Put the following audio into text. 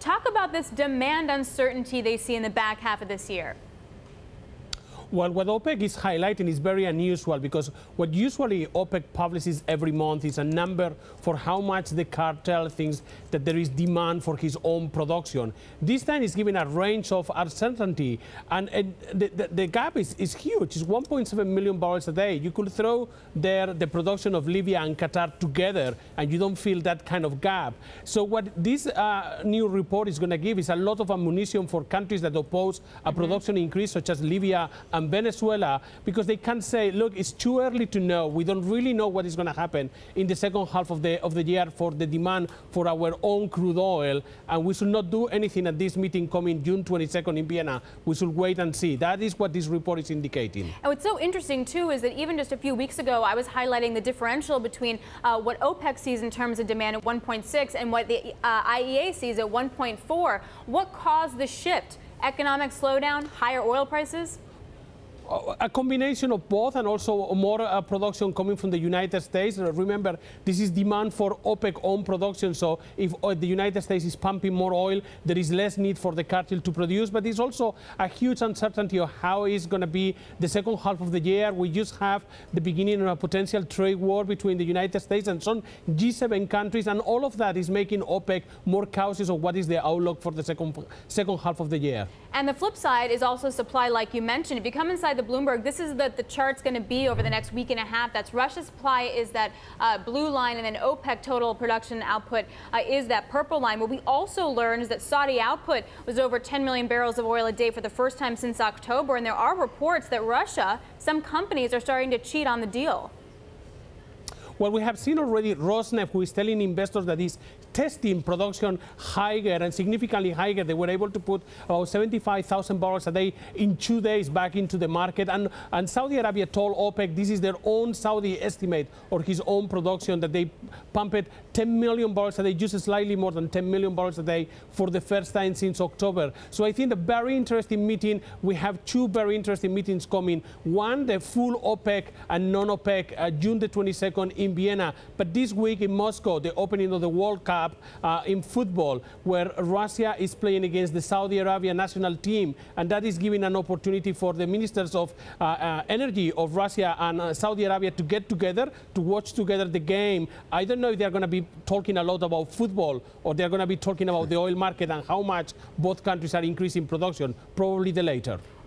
Talk about this demand uncertainty they see in the back half of this year. Well, what OPEC is highlighting is very unusual, because what usually OPEC publishes every month is a number for how much the cartel thinks that there is demand for his own production. This time it's giving a range of uncertainty, and the gap is huge. It's 1.7 million barrels a day. You could throw there the production of Libya and Qatar together, and you don't feel that kind of gap. So what this new report is going to give is a lot of ammunition for countries that oppose a production increase, such as Libya and Venezuela, because they can say, look, it's too early to know. We don't really know what is going to happen in the second half of the year for the demand for our own crude oil, and we should not do anything at this meeting coming June 22nd in Vienna. We should wait and see. That is what this report is indicating. And what's so interesting, too, is that even just a few weeks ago, I was highlighting the differential between what OPEC sees in terms of demand at 1.6 and what the IEA sees at 1.4. What caused the shift? Economic slowdown, higher oil prices? A combination of both, and also more production coming from the United States. Remember, this is demand for OPEC own production, so if the United States is pumping more oil, there is less need for the cartel to produce. But there's also a huge uncertainty of how it's going to be the second half of the year. We just have the beginning of a potential trade war between the United States and some G7 countries, and all of that is making OPEC more cautious of what is the outlook for the second half of the year. And the flip side is also supply, like you mentioned. If you come inside the Bloomberg, this is the chart's going to be over the next week and a half. That's Russia's supply is that blue line, and then OPEC total production output is that purple line. What we also learned is that Saudi output was over 10 million barrels of oil a day for the first time since October. And there are reports that Russia, some companies are starting to cheat on the deal. Well, we have seen already Rosneft, who is telling investors that he's testing production higher and significantly higher. They were able to put about 75,000 barrels a day in 2 days back into the market. And Saudi Arabia told OPEC this is their own Saudi estimate or his own production, that they pumped 10 million barrels a day, just slightly more than 10 million barrels a day for the first time since October. So I think a very interesting meeting. We have two very interesting meetings coming. One, the full OPEC and non-OPEC, June the 22nd in Vienna. But this week in Moscow, the opening of the World Cup in football, where Russia is playing against the Saudi Arabia national team, and that is giving an opportunity for the ministers of energy of Russia and Saudi Arabia to get together to watch together the game. I don't know if they're going to be talking a lot about football, or they're going to be talking about the oil market and how much both countries are increasing production. Probably the latter.